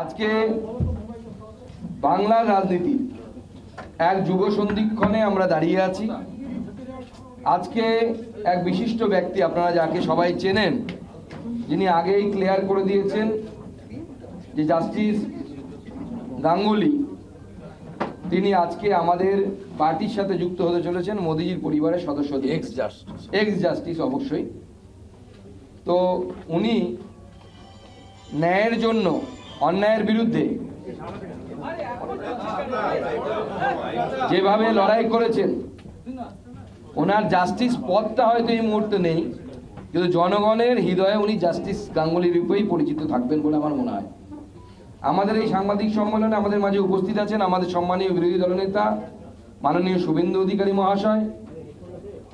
আজকে বাংলার রাজনীতি এক যুগ সন্ধিক্ষণে আমরা দাঁড়িয়ে আছি। আজকে এক বিশিষ্ট ব্যক্তি, আপনারা যাকে সবাই চেনেন, যিনি আগেই ক্লিয়ার করে দিয়েছেন যে জাস্টিস গাঙ্গুলি তিনি আজকে আমাদের পার্টির সাথে যুক্ত হতে চলেছেন, মোদিজির পরিবারের সদস্য, এক্স জাস্টিস অবশ্যই। তো উনি ন্যায়ের জন্য অন্যায়ের বিরুদ্ধে যেভাবে লড়াই করেছেন, ওনার জাস্টিস পদটা হয়তো এই মুহূর্তে নেই, কিন্তু জনগণের হৃদয়ে উনি জাস্টিস গাঙ্গুলির রূপেই পরিচিত থাকবেন বলে আমার মনে হয়। আমাদের এই সাংবাদিক সম্মেলনে আমাদের মাঝে উপস্থিত আছেন আমাদের সম্মানীয় বিরোধী দলনেতা মাননীয় শুভেন্দু অধিকারী মহাশয়,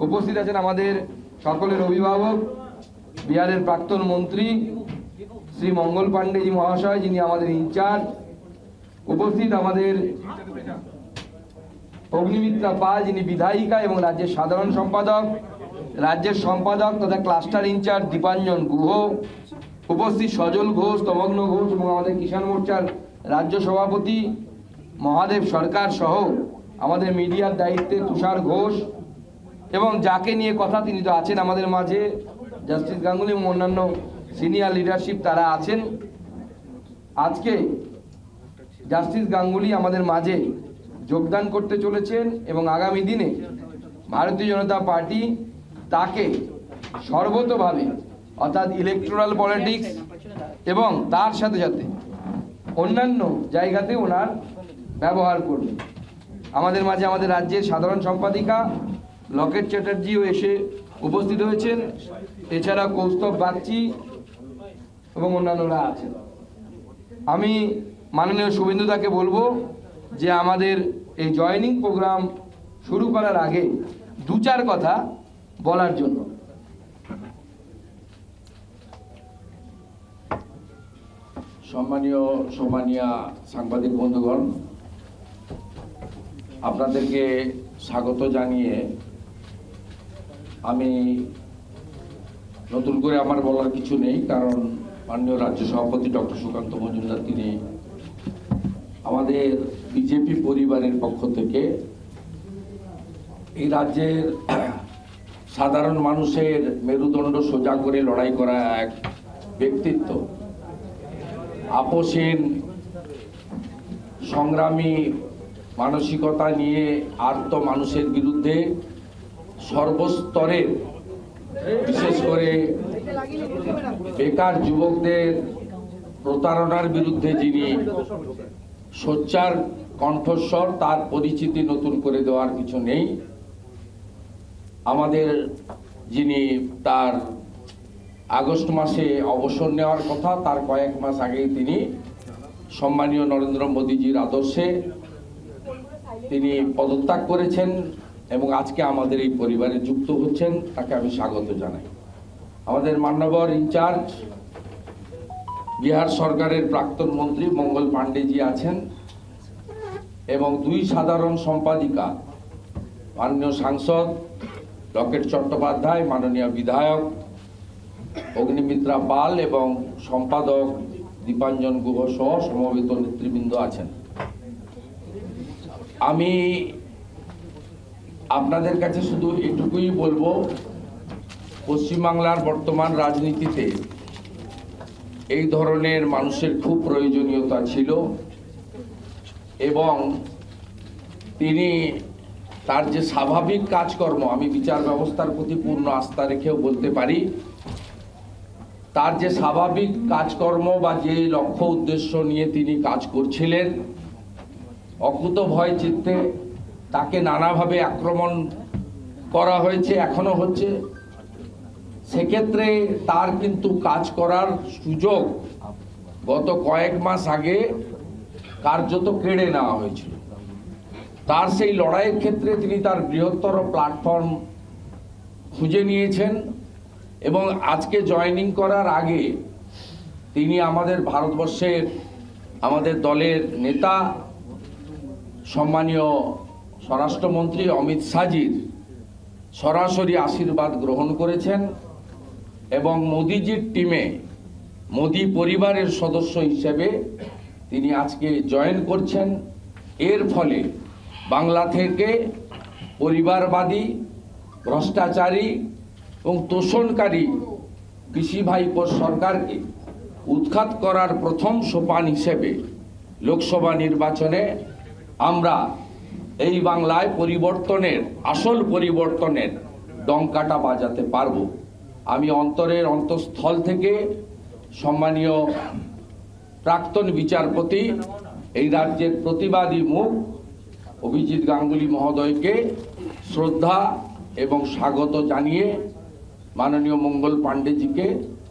উপস্থিত আছেন আমাদের সকলের অভিভাবক বিহারের প্রাক্তন মন্ত্রী শ্রী মঙ্গল পাণ্ডেজি মহাশয়, যিনি আমাদের ইনচার্জ, উপস্থিত আমাদের অগ্নিমিত্রা পাল, যিনি বিধায়িকা এবং রাজ্যের সাধারণ সম্পাদক, রাজ্যের সম্পাদক তথা ক্লাস্টার ইনচার্জ দীপাঞ্জন গুহ, উপস্থিত সজল ঘোষ, তমগ্ন ঘোষ এবং আমাদের কিষাণ মোর্চার রাজ্য সভাপতি মহাদেব সরকার সহ আমাদের মিডিয়ার দায়িত্বে তুষার ঘোষ, এবং যাকে নিয়ে কথা তিনি তো আছেন আমাদের মাঝে, জাস্টিস গাঙ্গুলি এবং অন্যান্য সিনিয়র লিডারশিপ তারা আছেন। আজকে জাস্টিস গাঙ্গুলি আমাদের মাঝে যোগদান করতে চলেছেন এবং আগামী দিনে ভারতীয় জনতা পার্টি তাকে সর্বতভাবে, অর্থাৎ ইলেকটোরাল পলিটিক্স এবং তার সাথে সাথে অন্যান্য জায়গাতে ওনার ব্যবহার করবে। আমাদের মাঝে আমাদের রাজ্যের সাধারণ সম্পাদিকা লকেট চ্যাটার্জিও এসে উপস্থিত হয়েছেন, এছাড়া কৌস্তব বাগচি এবং অন্যান্যরা আছেন। আমি মাননীয় শুভেন্দুদাকে বলবো যে আমাদের এই জয়েনিং প্রোগ্রাম শুরু করার আগে দু চার কথা বলার জন্য। সম্মানীয় সম্মানীয় সাংবাদিক বন্ধুগণ, আপনাদেরকে স্বাগত জানিয়ে আমি নতুন করে আমার বলার কিছু নেই, কারণ মাননীয় রাজ্য সভাপতি ডক্টর সুকান্ত মজুমদার তিনি আমাদের বিজেপি পরিবারের পক্ষ থেকে এই রাজ্যের সাধারণ মানুষের মেরুদণ্ড সোজা করে লড়াই করা এক ব্যক্তিত্ব, আপোষহীন সংগ্রামী মানসিকতা নিয়ে আর্ত মানুষের বিরুদ্ধে সর্বস্তরের, বিশেষ করে বেকার যুবকদের প্রতারণার বিরুদ্ধে যিনি সোচ্চার কণ্ঠস্বর, তার পরিচিতি নতুন করে দেওয়ার কিছু নেই। আমাদের যিনি তার আগস্ট মাসে অবসর নেওয়ার কথা, তার কয়েক মাস আগেই তিনি সম্মানীয় নরেন্দ্র মোদীজির আদর্শে তিনি পদত্যাগ করেছেন এবং আজকে আমাদের এই পরিবারে যুক্ত হচ্ছেন, তাকে আমি স্বাগত জানাই। আমাদের মান্যবর ইনচার্জ বিহার সরকারের প্রাক্তন মন্ত্রী মঙ্গল পাণ্ডেজি আছেন এবং দুই সাধারণ সম্পাদিকা মাননীয় সাংসদ লকেট চট্টোপাধ্যায়, মাননীয় বিধায়ক অগ্নিমিত্রা পাল এবং সম্পাদক দীপাঞ্জন গুহ সহ সমবেত নেতৃবৃন্দ আছেন। আমি আপনাদের কাছে শুধু এটুকুই বলবো, পশ্চিমবাংলার বর্তমান রাজনীতিতে এই ধরনের মানুষের খুব প্রয়োজনীয়তা ছিল এবং তিনি তার যে স্বাভাবিক কাজকর্ম, আমি বিচার ব্যবস্থার প্রতি পূর্ণ আস্থা রেখেও বলতে পারি, তার যে স্বাভাবিক কাজকর্ম বা যে লক্ষ্য উদ্দেশ্য নিয়ে তিনি কাজ করছিলেন, অকুত ভয় চিত্তে তাকে নানাভাবে আক্রমণ করা হয়েছে, এখনো হচ্ছে। সেক্ষেত্রে তার কিন্তু কাজ করার সুযোগ গত কয়েক মাস আগে কার্যত কেড়ে নেওয়া হয়েছিল। তার সেই লড়াইয়ের ক্ষেত্রে তিনি তার বৃহত্তর প্ল্যাটফর্ম খুঁজে নিয়েছেন এবং আজকে জয়েনিং করার আগে তিনি আমাদের ভারতবর্ষের আমাদের দলের নেতা সম্মানীয় স্বরাষ্ট্রমন্ত্রী অমিত শাহজির সরাসরি আশীর্বাদ গ্রহণ করেছেন এবং মোদিজির টিমে মোদি পরিবারের সদস্য হিসেবে তিনি আজকে জয়েন করছেন। এর ফলে বাংলা থেকে পরিবারবাদী, ভ্রষ্টাচারী এবং তোষণকারী কৃষি ভাইপো সরকারকে উৎখাত করার প্রথম সোপান হিসেবে লোকসভা নির্বাচনে আমরা এই বাংলায় পরিবর্তনের, আসল পরিবর্তনের ডঙ্কাটা বাজাতে পারব। আমি অন্তরের অন্তঃস্থল থেকে সম্মানীয় প্রাক্তন বিচারপতি, এই রাজ্যের প্রতিবাদী মুখ অভিজিৎ গাঙ্গুলি মহোদয়কে শ্রদ্ধা এবং স্বাগত জানিয়ে মাননীয় মঙ্গল পাণ্ডেজিকে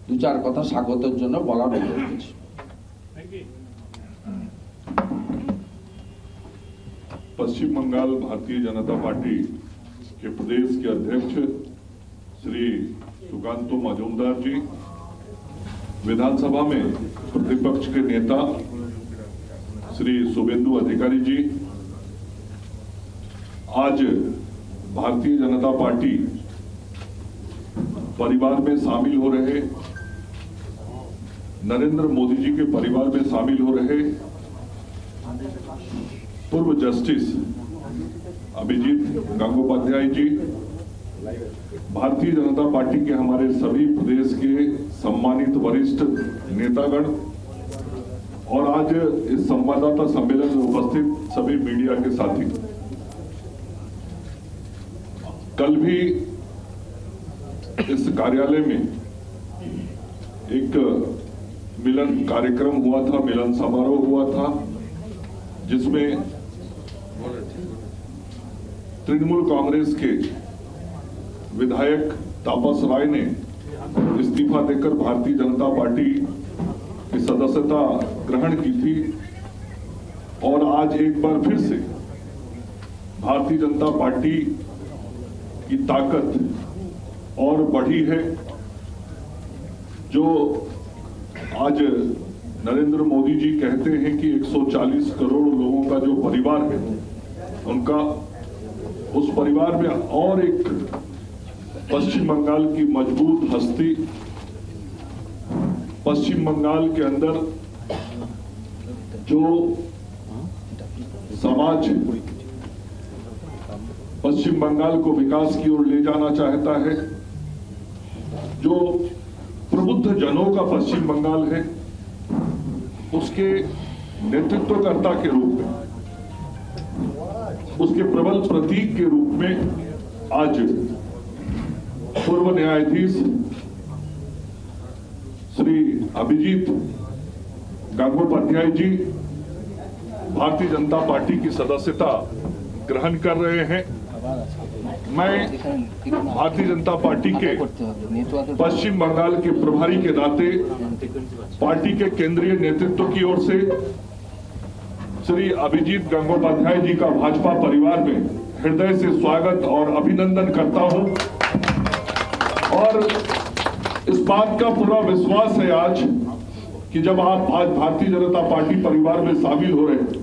দু চার কথা স্বাগতের জন্য বলার অনুরোধ করছি। पश्चिम बंगाल भारतीय जनता पार्टी के प्रदेश के अध्यक्ष श्री सुकांतो मजूमदार जी, विधानसभा में प्रतिपक्ष के नेता श्री शुभेंदु अधिकारी जी, आज भारतीय जनता पार्टी परिवार में शामिल हो रहे, नरेंद्र मोदी जी के परिवार में शामिल हो रहे पूर्व जस्टिस अभिजीत गंगोपाध्याय जी, भारतीय जनता पार्टी के हमारे सभी प्रदेश के सम्मानित वरिष्ठ नेतागण और आज इस संवाददाता सम्मेलन में उपस्थित सभी मीडिया के साथी। कल भी इस कार्यालय में एक मिलन कार्यक्रम हुआ था, मिलन समारोह हुआ था, जिसमें तृणमूल कांग्रेस के विधायक तापस राय ने इस्तीफा देकर भारतीय जनता पार्टी की सदस्यता ग्रहण की थी और आज एक बार फिर से भारतीय जनता पार्टी की ताकत और बढ़ी है। जो आज नरेंद्र मोदी जी कहते हैं कि 140 करोड़ लोगों का जो परिवार है, उनका उस परिवार में और एक पश्चिम बंगाल की मजबूत हस्ती, पश्चिम बंगाल के अंदर जो समाज पश्चिम बंगाल को विकास की ओर ले जाना चाहता है, जो प्रबुद्ध जनों का पश्चिम बंगाल है, उसके नेतृत्वकर्ता के रूप में, उसके प्रबल प्रतीक के रूप में आज पूर्व न्यायाधीश श्री अभिजीत गंगोपाध्याय जी भारतीय जनता पार्टी की सदस्यता ग्रहण कर रहे हैं। मैं भारतीय जनता पार्टी के पश्चिम बंगाल के प्रभारी के नाते पार्टी के केंद्रीय नेतृत्व की ओर से श्री अभिजीत गंगोपाध्याय जी का भाजपा परिवार में हृदय से स्वागत और अभिनंदन करता हूं और इस बात का पूरा विश्वास है आज कि जब आप आज भारतीय जनता पार्टी परिवार में शामिल हो रहे हैं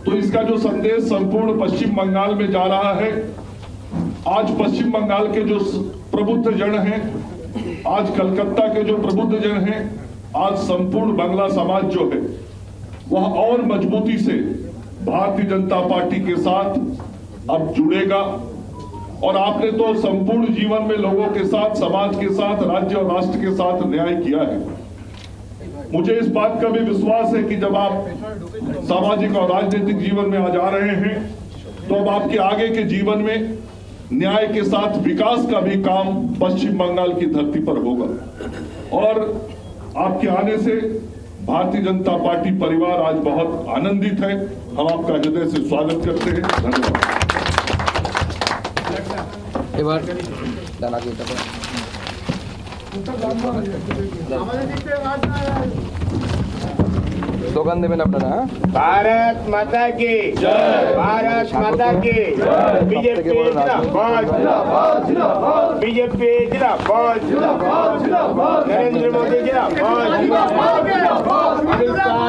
तो इसका जो संदेश संपूर्ण पश्चिम बंगाल में जा रहा है। आज पश्चिम बंगाल के जो प्रबुद्ध जन हैं, आज कलकत्ता के जो प्रबुद्ध जन हैं, आज संपूर्ण बांग्ला समाज जो है वह और मजबूती से भारतीय जनता पार्टी के साथ अब जुड़ेगा। और आपने तो संपूर्ण जीवन में लोगों के साथ, समाज के साथ, राज्य और राष्ट्र के साथ न्याय किया है। मुझे इस बात का भी विश्वास है कि जब आप सामाजिक और राजनीतिक जीवन में आ जा रहे हैं तो अब आपके आगे के जीवन में न्याय के साथ विकास का भी काम पश्चिम बंगाल की धरती पर होगा। और आपके आने से भारतीय जनता पार्टी परिवार आज बहुत आनंदित है। हम आपका हृदय से स्वागत करते हैं। धन्यवाद। স্লোগান দেবেন আপনারা। भारत माता की जय, भारत माता की जय, बीजेपी जिंदाबाद, बीजेपी जिंदाबाद, नरेंद्र मोदी जिंदाबाद, अमित शाह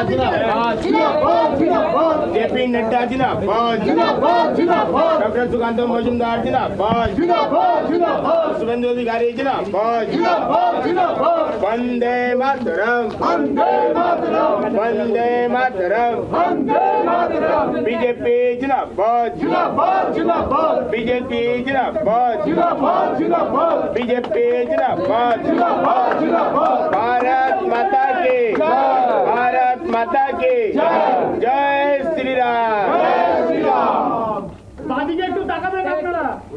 जिंदाबाद, जेपी नड्डा जिंदाबाद डॉक्टर सुकांत मजूमदार जिंदाबाद शुभेंदु अधिकारी जिंदाबाद वंदे मातरम वंदे मातरम बीजेपी जिंदाबाद बीजेपी जिंदाबाद बीजेपी जिंदाबाद भारत माता की भारत माता की जय श्री राम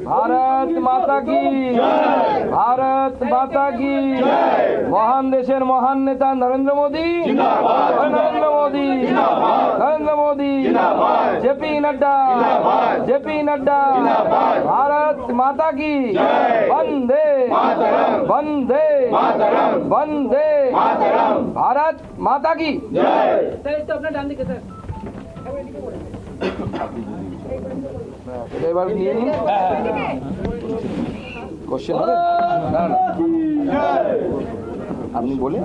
भारत माता की भारत माता की महान देशेर महान नेता नरेंद्र मोदी नरेंद्र मोदी नरेंद्र मोदी जेपी नड्डा भारत माता की वंदे वंदे वंदे भारत माता की এবার নিয়ে নিন কোশ্চেন হবে আপনি বলে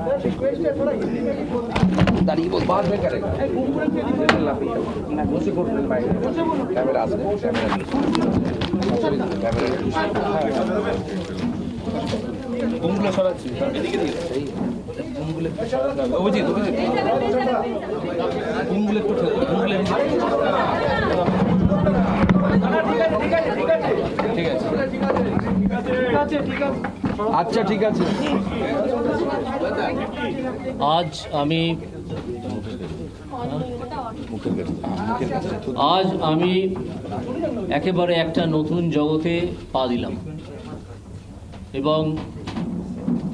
দাঁড়িয়ে বল বাদ में करेगा বসে করবেন বাইরে ক্যামেরা আসবে ক্যামেরা কোনগুলো সরাচ্ছি এদিকে দিকে এই কোনগুলো অভিজিৎ কোনগুলো একটু কোনগুলো আচ্ছা ঠিক আছে আজ আমি একেবারে একটা নতুন জগতে পা দিলাম এবং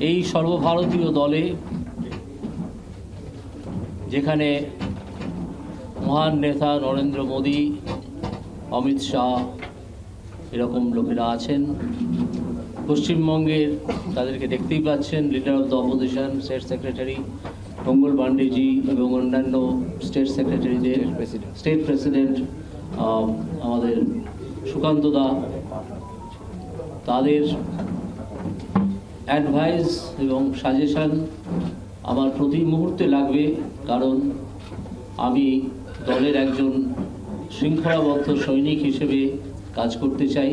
এই সর্বভারতীয় দলে যেখানে মহান নেতা নরেন্দ্র মোদী অমিত শাহ এরকম লোকেরা আছেন পশ্চিমবঙ্গের তাদেরকে দেখতেই পাচ্ছেন leader of the opposition state secretary Mangal Pandeji এবং অন্যান্য স্টেট সেক্রেটারিদের স্টেট প্রেসিডেন্ট আমাদের সুকান্ত দা তাদের অ্যাডভাইস এবং সাজেশন আমার প্রতি মুহূর্তে লাগবে কারণ আমি দলের একজন শৃঙ্খলাবদ্ধ সৈনিক হিসেবে কাজ করতে চাই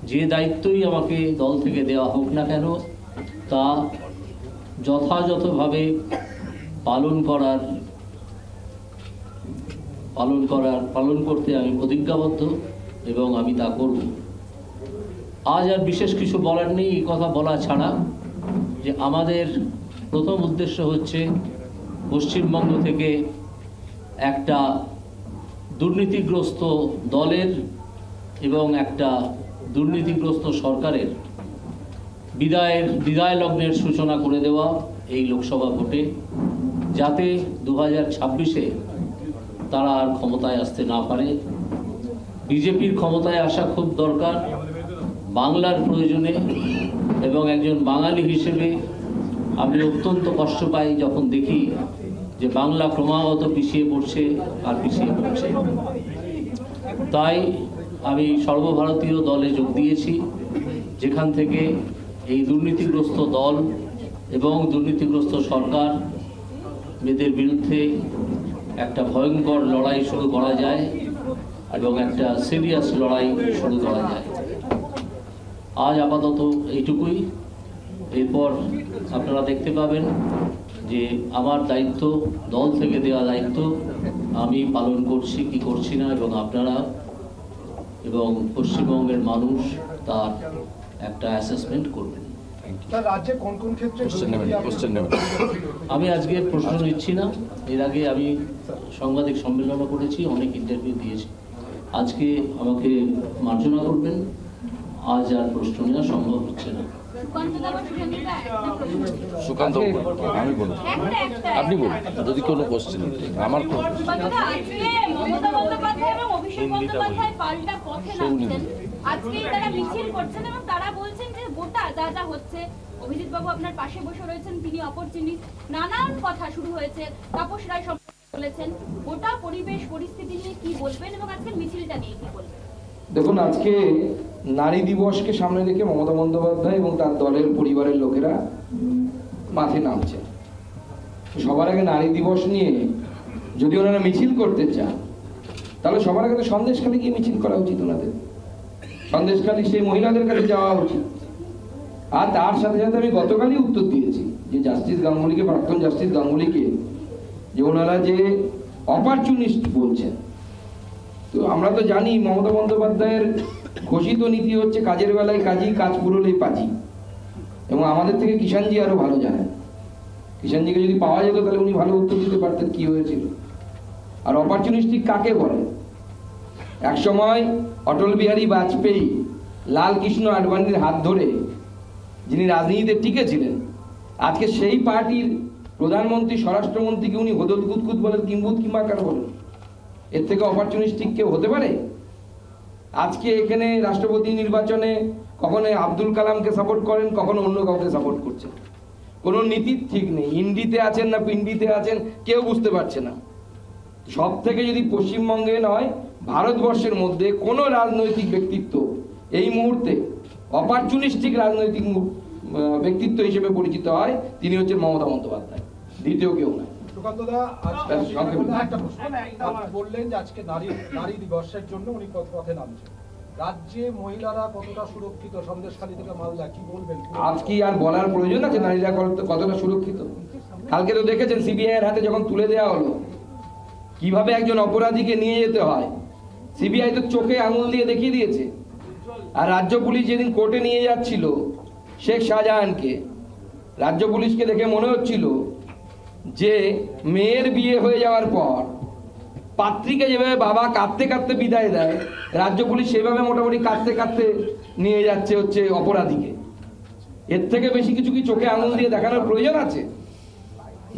যে দায়িত্বই আমাকে দল থেকে দেওয়া হোক না কেন তা যথাযথভাবে পালন করতে আমি প্রতিজ্ঞাবদ্ধ এবং আমি তা করব আজ আর বিশেষ কিছু বলার নেই এই কথা বলা ছাড়া যে আমাদের প্রথম উদ্দেশ্য হচ্ছে পশ্চিমবঙ্গ থেকে একটা দুর্নীতিগ্রস্ত দলের এবং একটা দুর্নীতিগ্রস্ত সরকারের বিদায় লগ্নের সূচনা করে দেওয়া এই লোকসভা ভোটে যাতে 2026-এ তারা আর ক্ষমতায় আসতে না পারে বিজেপির ক্ষমতায় আসা খুব দরকার বাংলার প্রয়োজনে এবং একজন বাঙালি হিসেবে আমি অত্যন্ত কষ্ট পাই যখন দেখি যে বাংলা ক্রমাগত পিছিয়ে পড়ছে তাই আমি সর্বভারতীয় দলে যোগ দিয়েছি যেখান থেকে এই দুর্নীতিগ্রস্ত দল এবং দুর্নীতিগ্রস্ত সরকার এদের বিরুদ্ধে একটা ভয়ঙ্কর লড়াই শুরু করা যায় এবং একটা সিরিয়াস লড়াই শুরু করা যায় আজ আপাতত এইটুকুই এরপর আপনারা দেখতে পাবেন যে আমার দায়িত্ব দল থেকে দেওয়া দায়িত্ব আমি পালন করছি কি করছি না এবং আপনারা এবং পশ্চিমবঙ্গের মানুষ তার একটা অ্যাসেসমেন্ট করবেন রাজ্যে কোন কোন ক্ষেত্রে আমি আজকে প্রশ্ন নিচ্ছি না এর আগে আমি সাংবাদিক সম্মেলনও করেছি অনেক ইন্টারভিউ দিয়েছি আজকে আমাকে মার্জনা করবেন আজ আর প্রশ্ন নেওয়া সম্ভব হচ্ছে না সুকান্ত আমি বলবো আপনি বলুন যদি কোনো কোশ্চেন আমার আজকে তারা মিছিল করছেন এবং তারা বলছেন যে গোটা যা যা হচ্ছে অভিজিৎ বাবু আপনার পাশে বসে রয়েছেন তিনি অপরচুনিস্ট নানান কথা শুরু হয়েছে তাপস রায় বলেছেন গোটা পরিবেশ পরিস্থিতি নিয়ে কি বলবেন এবং আজকের মিছিলটা নিয়ে কি বলবেন দেখুন আজকে নারী দিবসকে সামনে রেখে মমতা বন্দ্যোপাধ্যায় এবং তার দলের পরিবারের লোকেরা মাঠে নামছে সবার আগে নারী দিবস নিয়ে যদি ওনারা মিছিল করতে চান তাহলে সবার আগে তো সন্দেশখালী গিয়ে মিছিল করা উচিত ওনাদের, সন্দেশখালী সেই মহিলাদের কাছে যাওয়া উচিত। আর তার সাথে সাথে আমি গতকালই উত্তর দিয়েছি যে জাস্টিস গাঙ্গুলিকে, প্রাক্তন জাস্টিস গাঙ্গুলিকে, যে ওনারা যে অপরচুনিস্ট বলছেন। তো আমরা তো জানি মমতা বন্দ্যোপাধ্যায়ের ঘোষিত নীতি হচ্ছে কাজের বেলায় কাজী, কাজ পুরোলেই পাজি। এবং আমাদের থেকে কিষাণজি আরো ভালো জানেন। কিষাণজিকে যদি পাওয়া যেত তাহলে উনি ভালো উত্তর দিতে পারতেন কি হয়েছিল। আর অপরচুনিস্টিক কাকে বলে? এক সময় অটল বিহারী বাজপেয়ী লাল কৃষ্ণ আডবাণীর হাত ধরে যিনি রাজনীতিতে টিকে ছিলেন, আজকে সেই পার্টির প্রধানমন্ত্রী, স্বরাষ্ট্রমন্ত্রীকে উনি হদল কুতকুত বলেন, কিম্বুত কিমাকার বলেন। এর থেকে অপরচুনিস্টিক কেউ হতে পারে? আজকে এখানে রাষ্ট্রপতি নির্বাচনে কখনো আব্দুল কালামকে সাপোর্ট করেন, কখনো অন্য কাউকে সাপোর্ট করছেন। কোনো নীতির ঠিক নেই, ইন্ডিতে আছেন না পিন্ডিতে আছেন কেউ বুঝতে পারছে না। সব থেকে যদি পশ্চিমবঙ্গে নয় ভারতবর্ষের মধ্যে কোনো রাজনৈতিক ব্যক্তিত্ব এই মুহূর্তে অপরচুনিস্টিক রাজনৈতিক ব্যক্তিত্ব হিসেবে পরিচিত হয়, তিনি হচ্ছেন মমতা বন্দ্যোপাধ্যায়, দ্বিতীয় কেউ নয়। সুকান্তদা, একটা প্রশ্ন। বললেন যে আজকে নারী দিবসের জন্য উনি পথে নামছেন। রাজ্যে মহিলারা কতটা সুরক্ষিত? সন্দেশখালী থেকে মালদা, কি বলবেন? আজ কি আর বলার প্রয়োজন আছে নারীরা কতটা সুরক্ষিত? কালকে তো দেখেছেন সিবিআই এর হাতে যখন তুলে দেওয়া হলো কিভাবে একজন অপরাধীকে নিয়ে যেতে হয়। সিবিআই তো চোখে আঙুল দিয়ে দেখিয়ে দিয়েছে। আর রাজ্য পুলিশ যেদিন কোর্টে নিয়ে যাচ্ছিল শেখ শাহজাহানকে, রাজ্য পুলিশকে দেখে মনে হচ্ছিল যে মেয়ের বিয়ে হয়ে যাওয়ার পর পাত্রীকে যেভাবে বাবা কাঁদতে কাঁদতে বিদায় দেয়, রাজ্য পুলিশ সেভাবে মোটামুটি কাঁদতে কাঁদতে নিয়ে যাচ্ছে হচ্ছে অপরাধীকে। এর থেকে বেশি কিছু কি চোখে আঙুল দিয়ে দেখানোর প্রয়োজন আছে?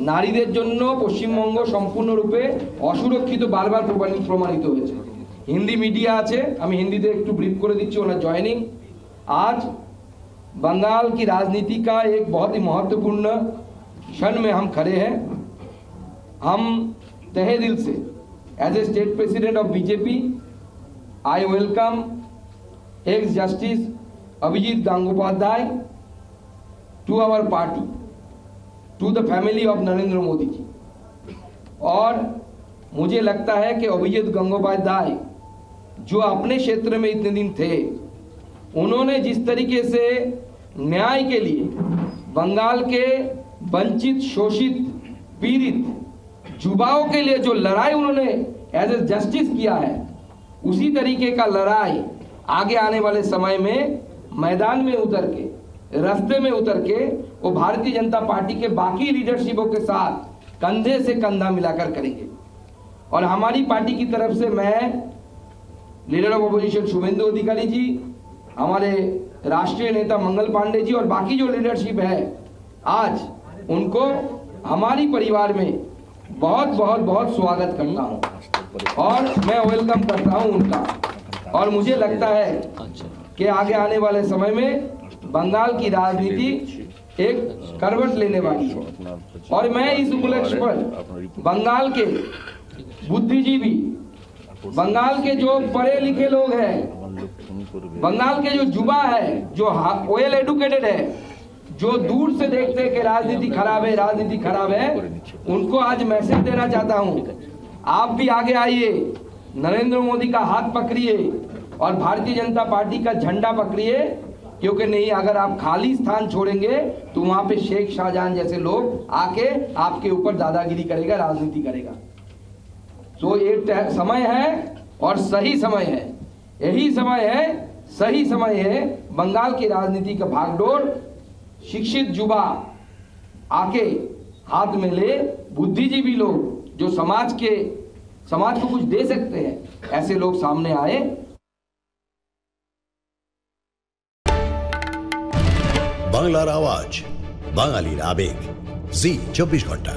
নারীদের জন্য পশ্চিমবঙ্গ সম্পূর্ণরূপে অসুরক্ষিত বারবার প্রমাণিত হয়েছে। हिंदी मीडिया আছে, আমি হিন্দিতে একটু ব্রিফ করে দিচ্ছি ওনার জয়েনিंग। आज बंगाल की राजनीति का एक बहुत ही महत्वपूर्ण क्षण में हम खड़े हैं। हम तहे दिल से as a state president of BJP I welcome ex justice Abhijit Gangopadhyay to our party, to the family of Narendra Modi ji. और मुझे लगता है कि अभिजीत गंगोपाध्याय जो अपने क्षेत्र में इतने दिन थे, उन्होंने जिस तरीके से न्याय के लिए बंगाल के वंचित, शोषित, पीड़ित युवाओं के लिए जो लड़ाई उन्होंने एज ए जस्टिस किया है, उसी तरीके का लड़ाई आगे आने वाले समय में मैदान में उतर के, रास्ते में उतर के वो भारतीय जनता पार्टी के बाकी लीडरशिपों के साथ कंधे से कंधा मिलाकर करेंगे। और हमारी पार्टी की तरफ से मैं लीडर ऑफ अपोजिशन शुभेंदु अधिकारी जी, हमारे राष्ट्रीय नेता मंगल पांडे जी और बाकी जो लीडरशिप है, आज उनको हमारी परिवार में बहुत बहुत बहुत स्वागत करता हूं और मैं वेलकम करता हूं उनका। और मुझे लगता है कि आगे आने वाले समय में बंगाल की राजनीति एक करवट लेने वाली है। और मैं इस उपलक्ष्य पर बंगाल के बुद्धिजीवी, बंगाल के जो पढ़े लिखे लोग हैं, बंगाल के जो युवा है, जो वेल एडुकेटेड है, जो दूर से देखते हैं कि राजनीति खराब है, राजनीति खराब है, उनको आज मैसेज देना चाहता हूं, आप भी आगे आइए, नरेंद्र मोदी का हाथ पकड़िए और भारतीय जनता पार्टी का झंडा पकड़िए। क्योंकि नहीं, अगर आप खाली स्थान छोड़ेंगे तो वहां पे शेख शाहजहां जैसे लोग आके आपके ऊपर दादागिरी करेगा, राजनीति करेगा। तो ये समय है और सही समय है, यही समय है, सही समय है बंगाल की राजनीति का भागदौड़। शिक्षित युवा आके हाथ में ले, बुद्धिजीवी लोग जो समाज को कुछ दे सकते हैं, ऐसे लोग सामने आए। বাংলার আওয়াজ, বাঙালির আবেগ, জি 24 ঘন্টা।